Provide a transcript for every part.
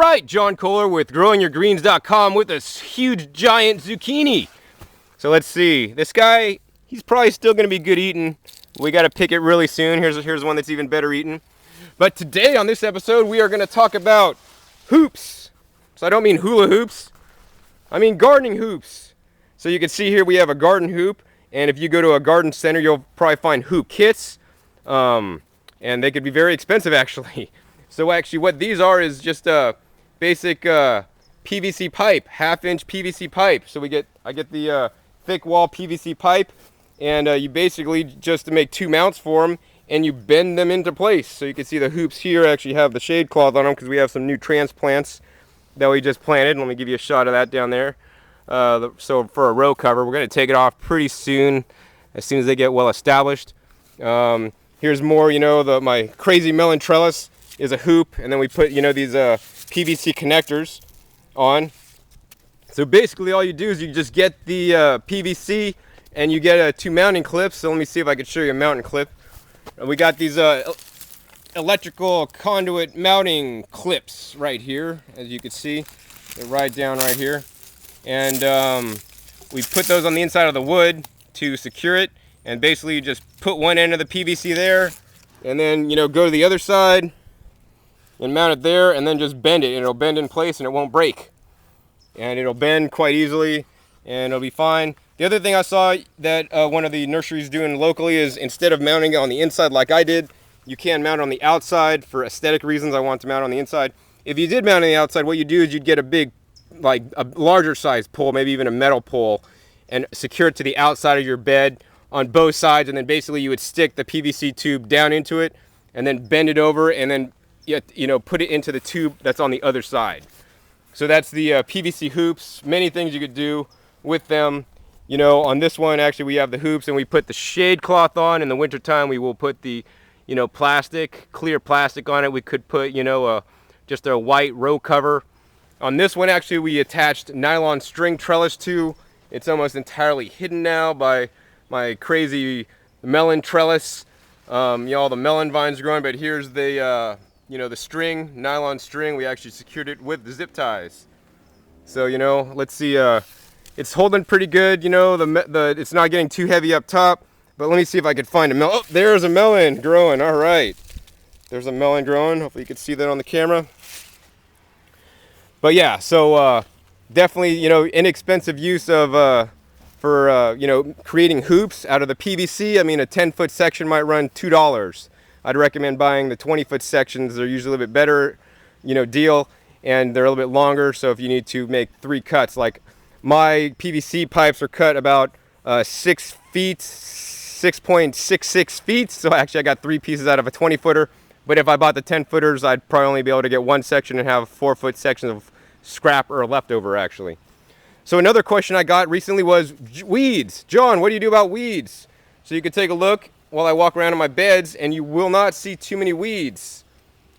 right, John Kohler with growingyourgreens.com with this huge giant zucchini. So let's see. This guy, he's probably still going to be good eating. We got to pick it really soon. Here's one that's even better eating. But today on this episode, we are going to talk about hoops. So I don't mean hula hoops. I mean gardening hoops. So you can see here we have a garden hoop. And if you go to a garden center, you'll probably find hoop kits. And they could be very expensive, actually. So actually what these are is just a basic PVC pipe, half-inch PVC pipe. So I get the thick wall PVC pipe, and you basically just make two mounts for them, and you bend them into place. So you can see the hoops here actually have the shade cloth on them because we have some new transplants that we just planted. Let me give you a shot of that down there. So for a row cover, we're going to take it off pretty soon as they get well established. Here's more, my crazy melon trellis is a hoop, and then we put, these PVC connectors on. So basically all you do is you just get the PVC and you get two mounting clips. So let me see if I can show you a mounting clip. And we got these electrical conduit mounting clips right here, as you can see. They're right down right here. And we put those on the inside of the wood to secure it. And basically you just put one end of the PVC there, and then, go to the other side and mount it there, and then just bend it, and it'll bend in place and it won't break. And it'll bend quite easily and it'll be fine. The other thing I saw that one of the nurseries doing locally is instead of mounting it on the inside like I did, you can mount it on the outside. For aesthetic reasons, I want to mount on the inside. If you did mount on the outside, what you do is you'd get a big, like a larger size pole, maybe even a metal pole, and secure it to the outside of your bed on both sides, and then basically you would stick the PVC tube down into it and then bend it over and then put it into the tube that's on the other side. So that's the PVC hoops. Many things you could do with them. On this one actually we have the hoops, and we put the shade cloth on. In the wintertime we will put the clear plastic on it. We could put just a white row cover. On this one actually we attached nylon string trellis to. It's almost entirely hidden now by my crazy melon trellis. All the melon vines growing, but here's the the string, nylon string. We actually secured it with the zip ties. So let's see, it's holding pretty good. It's not getting too heavy up top, but let me see if I could find a melon. Oh, there's a melon growing. All right, there's a melon growing. Hopefully you can see that on the camera. But yeah, so definitely inexpensive use of for creating hoops out of the PVC. I mean, a 10-foot section might run $2. I'd recommend buying the 20-foot sections. They're usually a little bit better, deal, and they're a little bit longer. So if you need to make 3 cuts, like my PVC pipes are cut about 6 feet, 6.66 feet. So actually I got 3 pieces out of a 20-footer. But if I bought the 10-footers, I'd probably only be able to get 1 section and have 4-foot sections of scrap or leftover actually. So another question I got recently was weeds. John, what do you do about weeds? So you can take a look while I walk around in my beds, and you will not see too many weeds.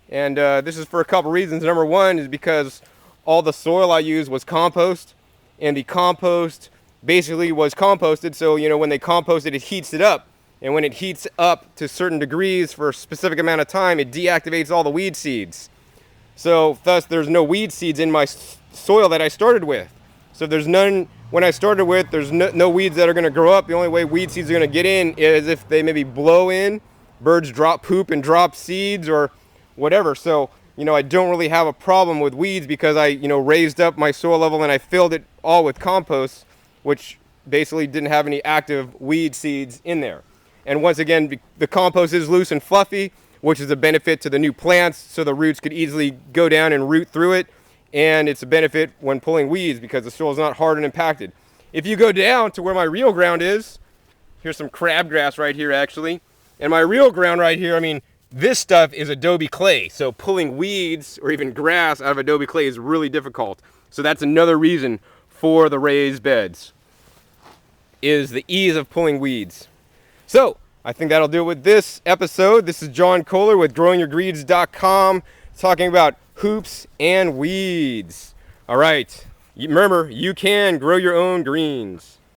And this is for a couple reasons. Number one is because all the soil I used was compost, and the compost basically was composted. So when they compost it, it heats it up. And when it heats up to certain degrees for a specific amount of time, it deactivates all the weed seeds. So thus there's no weed seeds in my soil that I started with. So if there's none when I started with, there's no weeds that are going to grow up. The only way weed seeds are going to get in is if they maybe blow in, birds drop poop and drop seeds or whatever. So, I don't really have a problem with weeds because I, raised up my soil level and I filled it all with compost, which basically didn't have any active weed seeds in there. And once again, the compost is loose and fluffy, which is a benefit to the new plants, so the roots could easily go down and root through it. And it's a benefit when pulling weeds because the soil is not hard and impacted. If you go down to where my real ground is, here's some crabgrass right here actually. And my real ground right here, I mean, this stuff is adobe clay. So pulling weeds or even grass out of adobe clay is really difficult. So that's another reason for the raised beds, is the ease of pulling weeds. So I think that'll do it with this episode. This is John Kohler with growingyourgreens.com talking about hoops and weeds. All right, remember, you can grow your own greens.